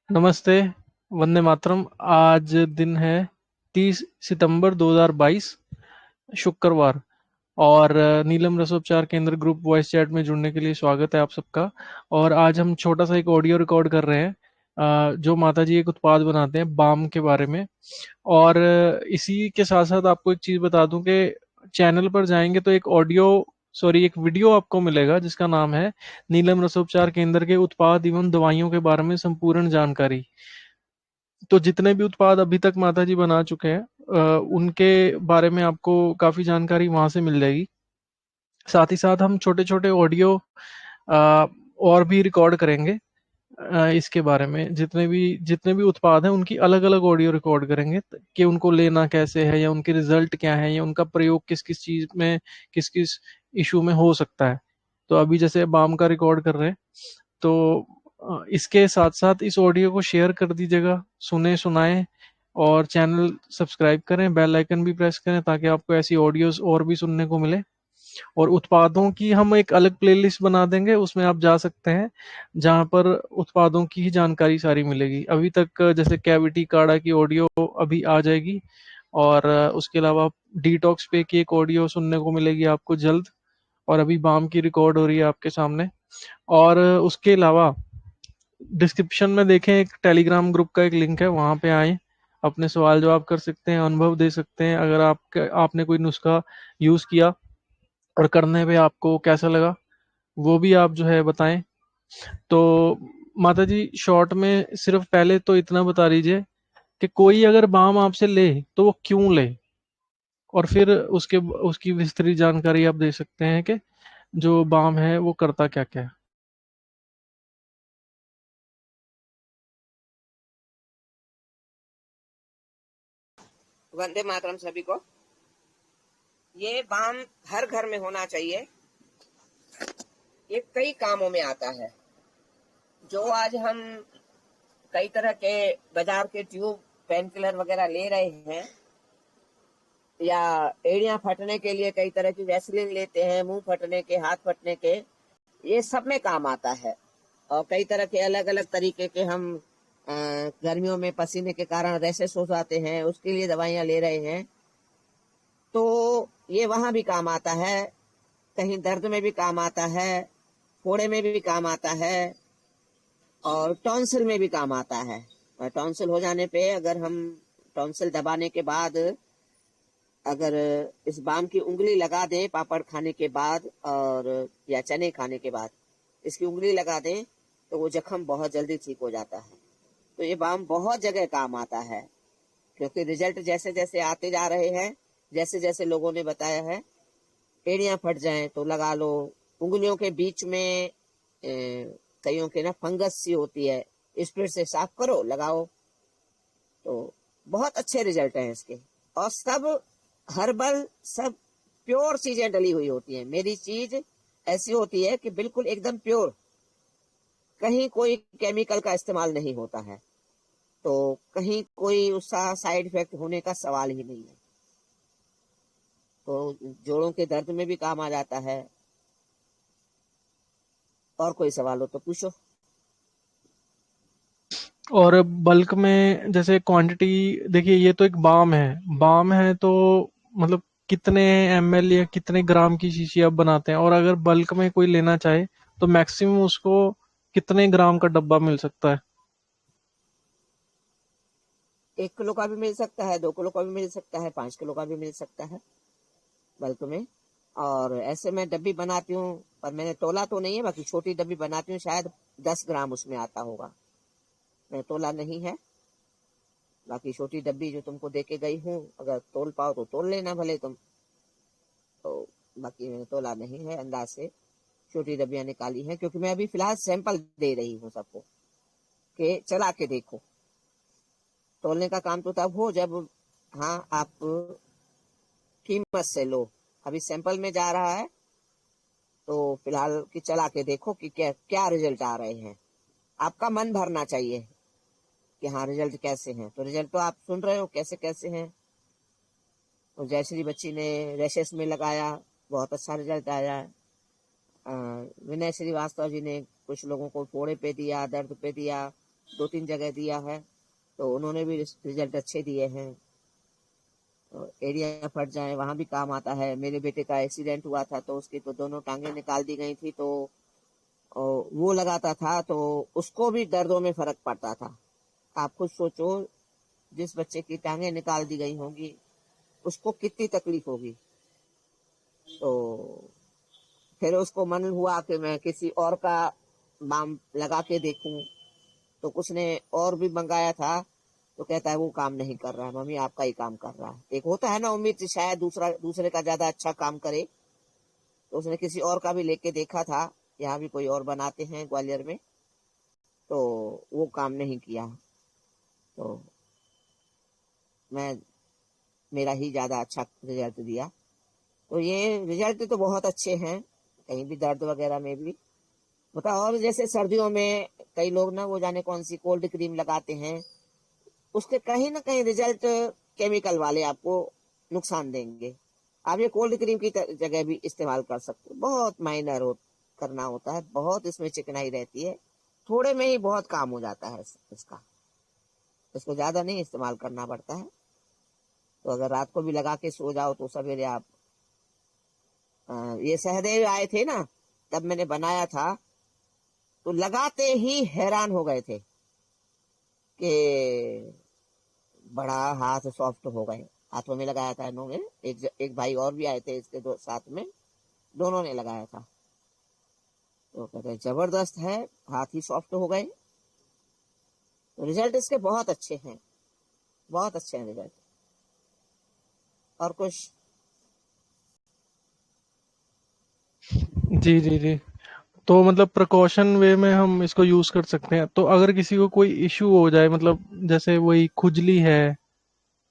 नमस्ते। वंदे मातरम। आज दिन है 30 सितंबर 2022, शुक्रवार। और नीलम रसोपचार केंद्र ग्रुप वॉइस चैट में जुड़ने के लिए स्वागत है आप सबका। और आज हम छोटा सा एक ऑडियो रिकॉर्ड कर रहे हैं, जो माता जी एक उत्पाद बनाते हैं बाम के बारे में। और इसी के साथ साथ आपको एक चीज बता दूं कि चैनल पर जाएंगे तो एक ऑडियो, सॉरी, एक वीडियो आपको मिलेगा जिसका नाम है नीलम रसोपचार केंद्र के उत्पाद एवं दवाइयों के बारे में संपूर्ण जानकारी। तो जितने भी उत्पाद अभी तक माता जी बना चुके हैं, उनके बारे में आपको काफी जानकारी वहां से मिल जाएगी। साथ ही साथ हम छोटे छोटे ऑडियो और भी रिकॉर्ड करेंगे। इसके बारे में जितने भी उत्पाद हैं उनकी अलग अलग ऑडियो रिकॉर्ड करेंगे, कि उनको लेना कैसे है, या उनके रिजल्ट क्या है, या उनका प्रयोग किस किस चीज में, किस किस इशू में हो सकता है। तो अभी जैसे बाम का रिकॉर्ड कर रहे हैं, तो इसके साथ साथ इस ऑडियो को शेयर कर दीजिएगा, सुने सुनाएं। और चैनल सब्सक्राइब करें, बेल आइकन भी प्रेस करें, ताकि आपको ऐसी ऑडियोज और भी सुनने को मिले। और उत्पादों की हम एक अलग प्लेलिस्ट बना देंगे, उसमें आप जा सकते हैं, जहां पर उत्पादों की ही जानकारी सारी मिलेगी। अभी तक जैसे कैविटी काढ़ा की ऑडियो अभी आ जाएगी। और उसके अलावा डिटॉक्स पे की एक ऑडियो सुनने को मिलेगी आपको जल्द। और अभी बाम की रिकॉर्ड हो रही है आपके सामने। और उसके अलावा डिस्क्रिप्शन में देखें, एक टेलीग्राम ग्रुप का एक लिंक है, वहां पे आए, अपने सवाल जवाब कर सकते हैं, अनुभव दे सकते हैं। अगर आपने कोई नुस्खा यूज किया और करने पे आपको कैसा लगा, वो भी आप जो है बताएं। तो माता जी, शॉर्ट में सिर्फ पहले तो इतना बता दीजिए कि कोई अगर बाम आपसे ले तो वो क्यों ले, और फिर उसके उसकी विस्तृत जानकारी आप दे सकते हैं कि जो बाम है वो करता क्या क्या है। वंदे मातरम सभी को। ये बाम हर घर में होना चाहिए। ये कई कामों में आता है। जो आज हम कई तरह के बाजार के ट्यूब पेन किलर वगैरह ले रहे हैं, या एड़ियां फटने के लिए कई तरह की वैसलीन लेते हैं, मुंह फटने के, हाथ फटने के, ये सब में काम आता है। और कई तरह के अलग अलग तरीके के हम गर्मियों में पसीने के कारण रैशेस हो जाते हैं, उसके लिए दवाइयां ले रहे हैं। तो ये वहां भी काम आता है, कहीं दर्द में भी काम आता है, फोड़े में भी काम आता है, और टॉन्सिल में भी काम आता है। और टॉन्सिल हो जाने पे अगर हम टॉन्सिल दबाने के बाद अगर इस बाम की उंगली लगा दें पापड़ खाने के बाद, और या चने खाने के बाद इसकी उंगली लगा दें, तो वो जख्म बहुत जल्दी ठीक हो जाता है। तो ये बाम बहुत जगह काम आता है, क्योंकि रिजल्ट जैसे जैसे आते जा रहे हैं, जैसे जैसे लोगों ने बताया है, एड़ियां फट जाएं तो लगा लो, उंगलियों के बीच में कईयों के ना फंगस सी होती है, स्प्रे से साफ करो, लगाओ, तो बहुत अच्छे रिजल्ट हैं इसके। और सब हर्बल, सब प्योर चीजें डली हुई होती हैं। मेरी चीज ऐसी होती है कि बिल्कुल एकदम प्योर, कहीं कोई केमिकल का इस्तेमाल नहीं होता है, तो कहीं कोई उसका साइड इफेक्ट होने का सवाल ही नहीं है। तो जोड़ों के दर्द में भी काम आ जाता है। और कोई सवाल हो तो पूछो। और बल्क में जैसे क्वांटिटी, देखिए ये तो एक बाम है तो मतलब कितने ml या कितने ग्राम की शीशी आप बनाते हैं, और अगर बल्क में कोई लेना चाहे तो मैक्सिमम उसको कितने ग्राम का डब्बा मिल सकता है। 1 किलो का भी मिल सकता है, 2 किलो का भी मिल सकता है, 5 किलो का भी मिल सकता है बल्क में। और ऐसे मैं डब्बी बनाती हूँ, पर मैंने तोला तो नहीं है, बाकी छोटी डब्बी बनाती हूँ, शायद 10 ग्राम उसमें आता होगा, मैं तोला नहीं है। बाकी छोटी डब्बी जो तुमको दे के गई हूँ, अगर तोल पाओ तो तोल लेना भले तुम। तो बाकी मैंने तोला नहीं है, अंदाज से छोटी डब्बियां निकाली हैं, क्योंकि मैं अभी फिलहाल सैंपल दे रही हूँ सबको कि चला के देखो। तोलने का काम तो तब हो जब, हाँ, आप कीमत से लो। अभी सैंपल में जा रहा है, तो फिलहाल की चला के देखो कि क्या क्या रिजल्ट आ रहे हैं। आपका मन भरना चाहिए कि हाँ रिजल्ट कैसे हैं। तो रिजल्ट तो आप सुन रहे हो कैसे कैसे हैं। तो जयश्री बच्ची ने रैशेस में लगाया, बहुत अच्छा रिजल्ट आया। विनय श्रीवास्तव जी ने कुछ लोगों को फोड़े पे दिया, दर्द पे दिया, 2-3 जगह दिया है, तो उन्होंने भी रिजल्ट अच्छे दिए हैं। तो एरिया फट जाए वहां भी काम आता है। मेरे बेटे का एक्सीडेंट हुआ था तो उसकी तो दोनों टांगे निकाल दी गई थी, तो वो लगाता था तो उसको भी दर्दों में फर्क पड़ता था। आप खुद सोचो, जिस बच्चे की टांगे निकाल दी गई होंगी उसको कितनी तकलीफ होगी। तो फिर उसको मन हुआ कि मैं किसी और का बाम लगा के देखूं, तो कुछ ने और भी मंगाया था, तो कहता है वो काम नहीं कर रहा है मम्मी, आपका ही काम कर रहा है। एक होता है ना उम्मीद, शायद दूसरे का ज्यादा अच्छा काम करे। तो उसने किसी और का भी लेके देखा था, यहाँ भी कोई और बनाते हैं ग्वालियर में, तो वो काम नहीं किया। तो मैं मेरा ही ज्यादा अच्छा रिजल्ट दिया। तो ये रिजल्ट तो बहुत अच्छे हैं, कहीं भी दर्द वगैरह में भी बताओ। और जैसे सर्दियों में कई लोग ना वो जाने कौन सी कोल्ड क्रीम लगाते हैं, उसके कहीं ना कहीं रिजल्ट केमिकल वाले आपको नुकसान देंगे। आप ये कोल्ड क्रीम की जगह भी इस्तेमाल कर सकते हो। बहुत माइनर करना होता है, बहुत इसमें चिकनाई रहती है, थोड़े में ही बहुत काम हो जाता है इसका। इसको ज्यादा नहीं इस्तेमाल करना पड़ता है। तो अगर रात को भी लगा के सो जाओ तो सवेरे आप ये सहदेव आए थे ना, तब मैंने बनाया था, तो लगाते ही हैरान हो गए थे कि बड़ा हाथ सॉफ्ट हो गए। हाथों में लगाया था इन्होंने, एक भाई और भी आए थे इसके दो साथ में, दोनों ने लगाया था। तो कहते हैं जबरदस्त है, हाथ ही सॉफ्ट हो गए। तो रिजल्ट इसके बहुत अच्छे हैं, बहुत अच्छे हैं रिजल्ट। और कुछ? जी, जी, जी। तो मतलब प्रिकॉशन वे में हम इसको यूज़ कर सकते हैं। तो अगर किसी को कोई इश्यू हो जाए, मतलब जैसे वही खुजली है,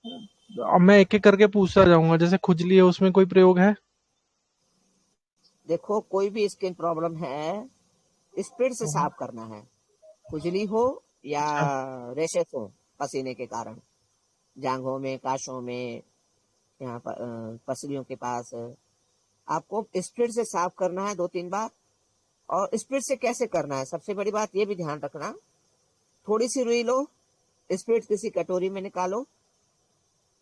अब मैं एक-एक करके पूछता जाऊँगा। जैसे खुजली है, उसमें कोई प्रयोग है? देखो, कोई भी स्किन प्रॉब्लम है, स्पीड से हुँ, हुँ। साफ करना है। खुजली हो या अच्छा। रेशेस हो पसीने के कारण, जांघों में, काशों में, यहाँ पर पसलियों के पास, आपको स्पीड से साफ करना है 2-3 बार। और स्पीड से कैसे करना है, सबसे बड़ी बात ये भी ध्यान रखना, थोड़ी सी रुई लो, स्पीड किसी कटोरी में निकालो,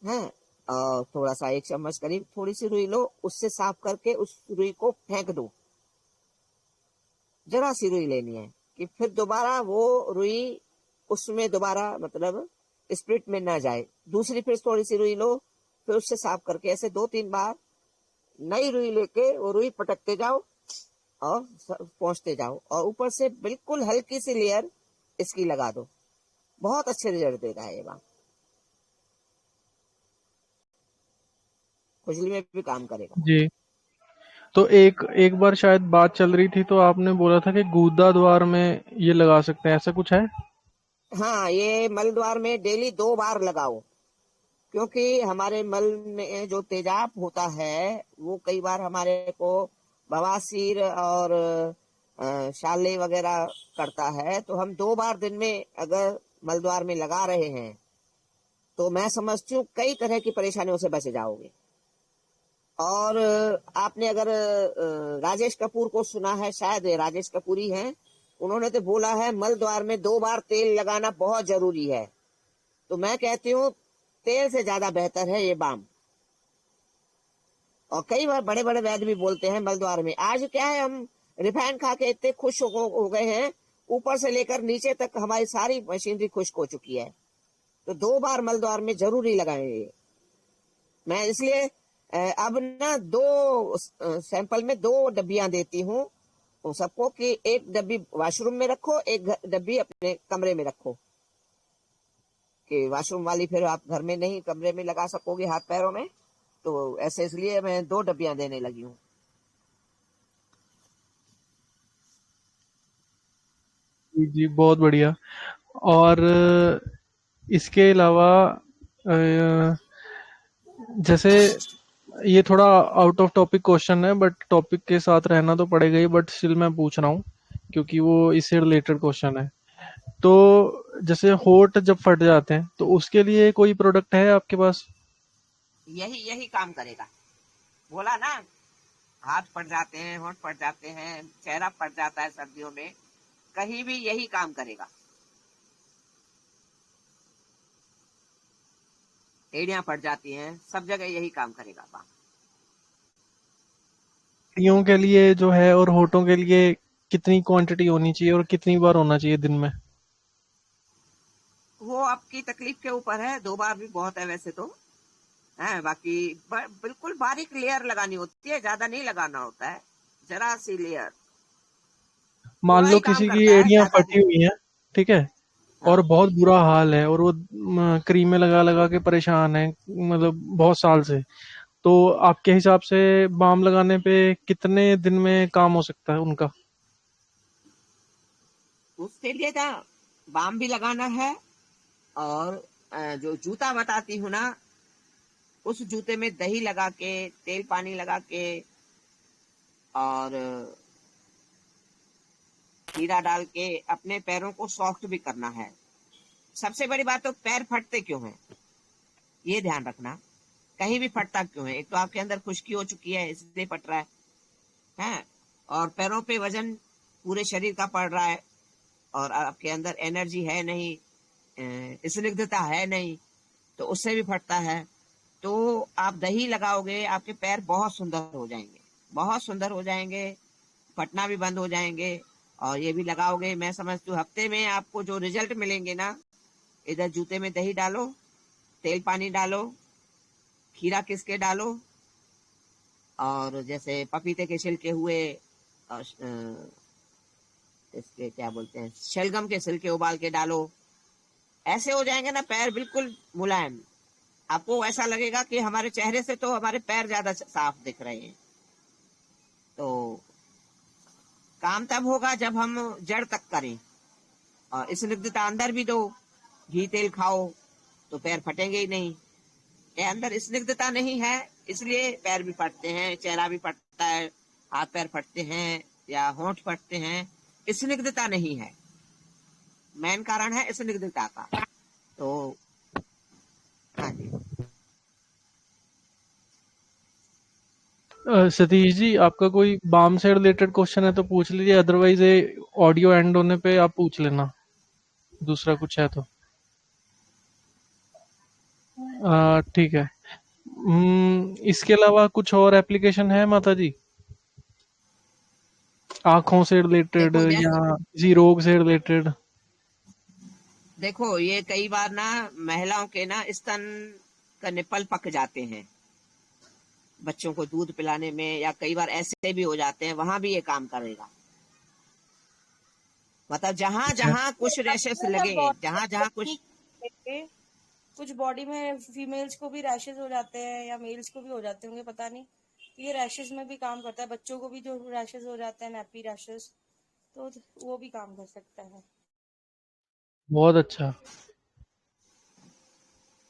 है, और थोड़ा सा 1 चम्मच करीब थोड़ी सी रुई लो, उससे साफ करके उस रुई को फेंक दो। जरा सी रुई लेनी है कि फिर दोबारा वो रुई उसमें दोबारा मतलब स्प्रिट में ना जाए। दूसरी फिर थोड़ी सी रुई लो, फिर उससे साफ करके ऐसे 2-3 बार नई रुई लेके वो रुई पटकते जाओ और पहुंचते जाओ, और ऊपर से बिल्कुल हल्की सी लेयर इसकी लगा दो। बहुत अच्छे रिजल्ट देगा ये बात, खुजली में भी काम करेगा। जी। तो एक एक बार शायद बात चल रही थी, तो आपने बोला था कि गूदा द्वार में ये लगा सकते हैं, ऐसा कुछ है? हाँ, ये मल द्वार में डेली 2 बार लगाओ, क्योंकि हमारे मल में जो तेजाब होता है वो कई बार हमारे को बवासीर और शाले वगैरह करता है। तो हम 2 बार दिन में अगर मलद्वार में लगा रहे हैं तो मैं समझती हूँ कई तरह की परेशानियों से बच जाओगे। और आपने अगर राजेश कपूर को सुना है, शायद ये राजेश कपूर ही हैं, उन्होंने तो बोला है मल द्वार में 2 बार तेल लगाना बहुत जरूरी है। तो मैं कहती हूँ तेल से ज्यादा बेहतर है ये बाम। और कई बार बड़े बड़े वैद्य भी बोलते हैं मलद्वार में, आज क्या है, हम रिफाइंड खा के इतने खुश हो गए हैं, ऊपर से लेकर नीचे तक हमारी सारी मशीनरी खुश्क हो चुकी है। तो 2 बार मलद्वार में जरूरी लगाएं ये। मैं इसलिए अब ना 2 सैंपल में 2 डब्बियां देती हूँ उन सबको, कि एक डब्बी वॉशरूम में रखो, एक डब्बी अपने कमरे में रखो, कि वॉशरूम वाली फिर आप घर में नहीं कमरे में लगा सकोगे हाथ पैरों में। तो ऐसे इसलिए मैं 2 डब्बियां देने लगी हूँ। जी, जी, बहुत बढ़िया। और इसके अलावा जैसे ये थोड़ा आउट ऑफ टॉपिक क्वेश्चन है, बट टॉपिक के साथ रहना तो पड़ेगा ही, बट स्टिल मैं पूछ रहा हूँ क्योंकि वो इससे रिलेटेड क्वेश्चन है। तो जैसे होंठ जब फट जाते हैं तो उसके लिए कोई प्रोडक्ट है आपके पास? यही यही काम करेगा, बोला ना, हाथ पड़ जाते हैं, होंठ पड़ जाते हैं, चेहरा पड़ जाता है सर्दियों में, कहीं भी यही काम करेगा। एड़ियां फट जाती हैं, सब जगह यही काम करेगा बाम। एड़ियों के लिए जो है और होठों के लिए कितनी क्वांटिटी होनी चाहिए और कितनी बार होना चाहिए दिन में? वो आपकी तकलीफ के ऊपर है, 2 बार भी बहुत है वैसे तो। है बाकी बिल्कुल बारीक लेयर लगानी होती है, ज्यादा नहीं लगाना होता है, जरा सी लेयर, मान थोड़ा लो ही काम किसी की करता है, एड़ियां ज्यादा नहीं। फटी हुई हैं, ठीक है, और हाँ। बहुत बुरा हाल है और वो क्रीमें लगा लगा के परेशान है, मतलब बहुत साल से, तो आपके हिसाब से बाम लगाने पे कितने दिन में काम हो सकता है उनका? उसके लिए ना बाम भी लगाना है, और जो जूता बताती हूँ ना, उस जूते में दही लगा के, तेल पानी लगा के, और खीरा डाल के अपने पैरों को सॉफ्ट भी करना है। सबसे बड़ी बात तो पैर फटते क्यों हैं, ये ध्यान रखना। कहीं भी फटता क्यों है, एक तो आपके अंदर खुश्की हो चुकी है इसलिए फट रहा है, और पैरों पे वजन पूरे शरीर का पड़ रहा है, और आपके अंदर एनर्जी है नहीं, स्निग्धता है नहीं, तो उससे भी फटता है। तो आप दही लगाओगे, आपके पैर बहुत सुंदर हो जाएंगे, बहुत सुंदर हो जाएंगे, फटना भी बंद हो जाएंगे। और ये भी लगाओगे, मैं समझती हूँ हफ्ते में आपको जो रिजल्ट मिलेंगे ना, इधर जूते में दही डालो, तेल पानी डालो, खीरा किस के डालो, और जैसे पपीते के छिलके हुए, और इसके क्या बोलते हैं, शलगम के छिलके उबाल के डालो, ऐसे हो जाएंगे ना पैर बिल्कुल मुलायम। आपको ऐसा लगेगा कि हमारे चेहरे से तो हमारे पैर ज्यादा साफ दिख रहे हैं। तो काम तब होगा जब हम जड़ तक करें, और स्निग्धता अंदर भी दो, घी तेल खाओ, तो पैर फटेंगे ही नहीं। ये अंदर स्निग्धता नहीं है, इसलिए पैर भी फटते हैं, चेहरा भी फटता है, हाथ पैर फटते हैं या होंठ फटते हैं। स्निग्धता नहीं है, मेन कारण है स्निग्धता का। तो हाँ जी। सतीश जी, आपका कोई बाम से रिलेटेड क्वेश्चन है तो पूछ लीजिए, अदरवाइज ये ऑडियो एंड होने पे आप पूछ लेना, दूसरा कुछ है तो। ठीक है। इसके अलावा कुछ और एप्लीकेशन है माता जी, आंखों से रिलेटेड देखो या जैसे, किसी रोग से रिलेटेड? देखो ये कई बार ना महिलाओं के ना स्तन का निप्पल पक जाते हैं, बच्चों को दूध पिलाने में, या कई बार ऐसे भी हो जाते हैं, वहां भी ये काम करेगा। मतलब जहां अच्छा। जहां कुछ रैशेस लगे, जहां जहां कुछ। कुछ बॉडी में फीमेल्स को भी रैशेज हो जाते हैं या मेल्स को भी हो जाते होंगे, पता नहीं। तो ये रैशेज में भी काम करता है, बच्चों को भी जो रैशेज हो जाते हैं, नैपी रैशेज, तो वो भी काम कर सकता है। बहुत अच्छा। ये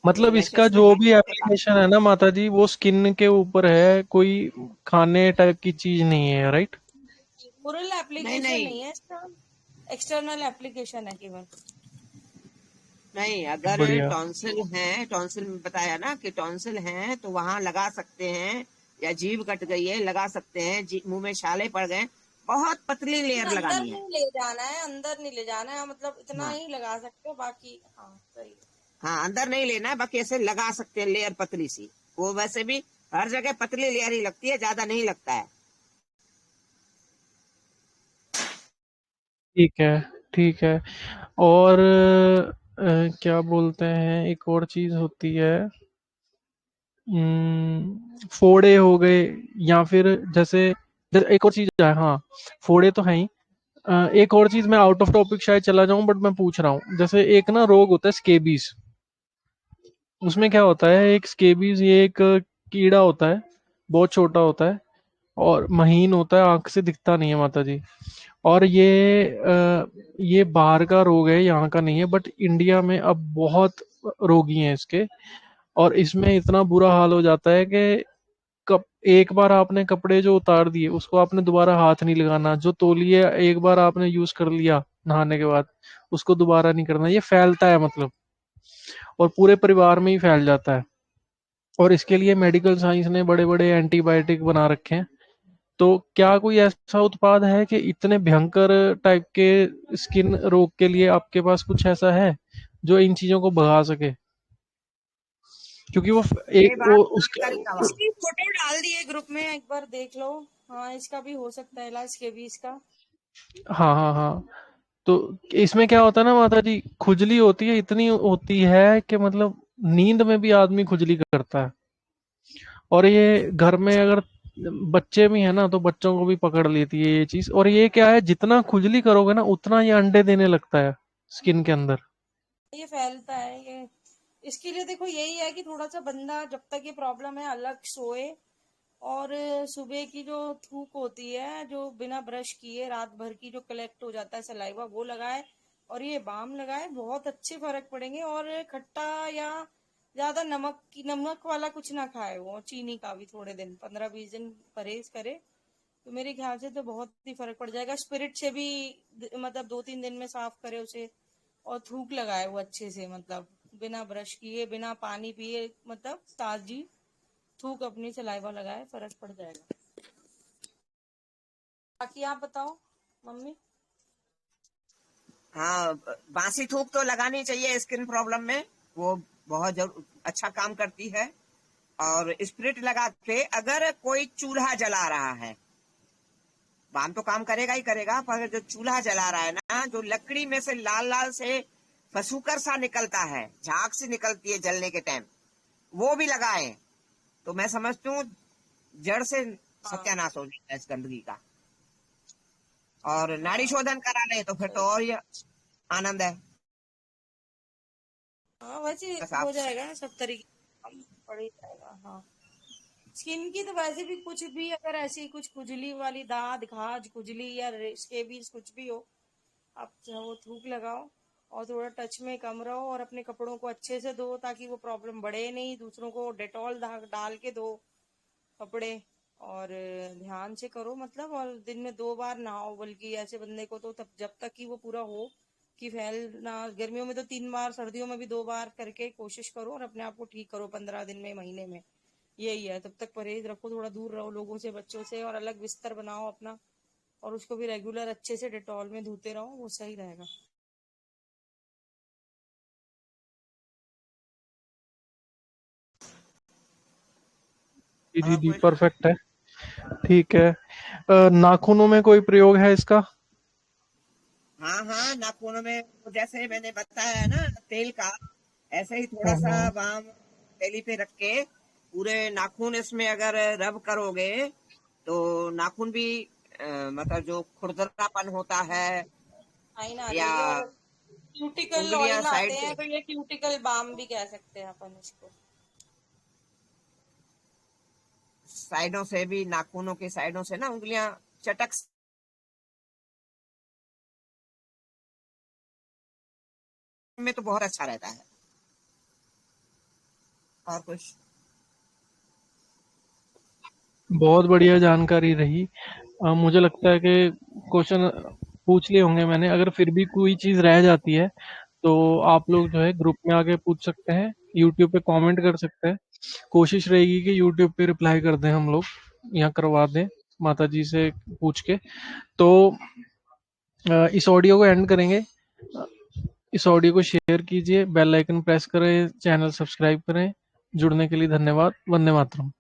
मतलब इसका रैशेस में जो बड़े भी छोटे काम। एप्लीकेशन है ना माता जी, वो स्किन के ऊपर है, कोई खाने टाइप की चीज नहीं है, राइट? ओरल नहीं एप्लीकेशन नहीं नहीं है इसका, एक्सटर्नल एप्लीकेशन है केवल। नहीं, अगर बढ़िया। टॉन्सिल है, टॉन्सिल में बताया ना कि टॉन्सिल है, तो वहां लगा सकते हैं, या जीभ कट गई है लगा सकते हैं, मुंह में छाले पड़ गए, बहुत पतली फिर लेयर अंदर लगानी है। नहीं ले जाना है, अंदर नहीं ले जाना है, मतलब इतना हाँ ही लगा सकते हो, बाकी हाँ सही। हाँ, अंदर नहीं लेना है, बाकी ऐसे लगा सकते हैं लेयर पतली सी। वो वैसे भी हर जगह पतली लेयर ही लगती है, ज्यादा नहीं लगता है। ठीक है, ठीक है। और क्या बोलते हैं, एक और चीज होती है, फोड़े हो गए, या फिर जैसे एक और चीज है, हाँ, फोड़े तो है ही। एक और चीज, मैं आउट ऑफ टॉपिक शायद चला जाऊं बट मैं पूछ रहा हूँ, जैसे एक ना रोग होता है स्केबीज, उसमें क्या होता है, एक स्केबीज ये एक कीड़ा होता है, बहुत छोटा होता है और महीन होता है, आंख से दिखता नहीं है माता जी। और ये बाहर का रोग है, यहाँ का नहीं है, बट इंडिया में अब बहुत रोगी हैं इसके। और इसमें इतना बुरा हाल हो जाता है कि एक बार आपने कपड़े जो उतार दिए उसको आपने दोबारा हाथ नहीं लगाना, जो तौलिया एक बार आपने यूज कर लिया नहाने के बाद उसको दोबारा नहीं करना, ये फैलता है मतलब, और पूरे परिवार में ही फैल जाता है। और इसके लिए मेडिकल साइंस ने बड़े बड़े एंटीबायोटिक बना रखे हैं। तो क्या कोई ऐसा उत्पाद है कि इतने भयंकर टाइप के स्किन रोग के लिए आपके पास कुछ ऐसा है जो इन चीजों को भगा सके? क्योंकि वो ये एक बात वो जानकारी का बात। इसकी फोटो डाल दिए ग्रुप में, एक बार देख लो। हाँ, इसका भी हो सकता है इलाज, के भी इसका। हाँ हाँ हाँ। तो इसमें क्या होता है ना माता जी, खुजली होती है, इतनी होती है कि मतलब नींद में भी आदमी खुजली करता है। और ये घर में अगर बच्चे भी है ना, तो बच्चों को भी पकड़ लेती है ये चीज। और ये क्या है, जितना खुजली करोगे ना उतना ये अंडे देने लगता है स्किन के अंदर। ये फैलता है ये। इसके लिए देखो यही है कि थोड़ा सा बंदा जब तक ये प्रॉब्लम है अलग सोए, और सुबह की जो थूक होती है जो बिना ब्रश किए रात भर की जो कलेक्ट हो जाता है सलाइवा, वो लगाए और ये बाम लगाए, बहुत अच्छे फर्क पड़ेंगे। और खट्टा या ज्यादा नमक वाला कुछ ना खाए, वो चीनी का भी थोड़े दिन 15-20 दिन परहेज करे, तो मेरे ख्याल से तो बहुत ही फर्क पड़ जाएगा। स्पिरिट से भी मतलब 2-3 दिन में साफ करे उसे, और थूक लगाए वो अच्छे से, मतलब बिना ब्रश किए बिना पानी पिए, मतलब ताजी थूक अपनी सलाइवा लगाए, फर्क पड़ जाएगा। बाकी आप बताओ मम्मी। हाँ, बासी थूक तो लगानी चाहिए स्किन प्रॉब्लम में, वो बहुत अच्छा काम करती है। और स्प्रिट लगा के अगर कोई चूल्हा जला रहा है, बाम तो काम करेगा ही करेगा, पर जो चूल्हा जला रहा है ना, जो लकड़ी में से लाल लाल से फसूकर सा निकलता है, झाग सी निकलती है जलने के टाइम, वो भी लगाए तो मैं समझती हूँ जड़ से हाँ, सत्यानाश हो जाएगा इस गंदगी का। और नाड़ी हाँ, शोधन करा ले तो फिर तो सही। और ये आनंद है। हाँ, वैसे हो साफ। जाएगा ना सब तरीके से, काम पड़ ही जाएगा। हाँ, स्किन की तो वैसे भी कुछ भी अगर ऐसी कुछ खुजली वाली दाद खाज खुजली या स्केबीज कुछ भी हो, आप चाहे वो थूक लगाओ, और थोड़ा टच में कम रहो, और अपने कपड़ों को अच्छे से धो ताकि वो प्रॉब्लम बढ़े नहीं। दूसरों को डेटॉल डाल के धो कपड़े, और ध्यान से करो मतलब। और दिन में 2 बार नहाओ, बल्कि ऐसे बंदे को तो तब जब तक कि वो पूरा हो कि फैल ना। गर्मियों में तो 3 बार, सर्दियों में भी 2 बार करके कोशिश करो, और अपने आप को ठीक करो 15 दिन में, महीने में। यही है, तब तक परहेज रखो, थोड़ा दूर रहो लोगों से, बच्चों से, और अलग बिस्तर बनाओ अपना, और उसको भी रेगुलर अच्छे से डेटॉल में धोते रहो, वो सही रहेगा। जी जी और जी, कुछ? परफेक्ट है। ठीक है। नाखूनों में कोई प्रयोग है इसका? हाँ हाँ, नाखूनों में जैसे मैंने बताया है ना तेल का, ऐसे ही थोड़ा सा हम्म। बाम थैली पे रख के पूरे नाखून इसमें अगर रब करोगे तो नाखून भी मतलब जो खुरदरापन होता है फाइन आ या जाएगी। और क्यूटिकल उंगलियां ऑयल साइड आते से, हैं, तो ये क्यूटिकल बाम भी कह सकते हैं अपन इसको। साइडों से भी, नाखूनों की साइडों से ना उंगलियां चटक में तो बहुत अच्छा रहता है। और कुछ? बहुत बढ़िया जानकारी रही। मुझे लगता है कि क्वेश्चन पूछ लिए होंगे मैंने। अगर फिर भी कोई चीज़ रह जाती है तो आप लोग जो है ग्रुप में आके पूछ सकते हैं, यूट्यूब पे कमेंट कर सकते हैं। कोशिश रहेगी कि यूट्यूब पे रिप्लाई कर दें हम लोग, या करवा दें माता जी से पूछ के। तो इस ऑडियो को एंड करेंगे। इस ऑडियो को शेयर कीजिए, बेल आइकन प्रेस करें, चैनल सब्सक्राइब करें। जुड़ने के लिए धन्यवाद। वंदे मातरम।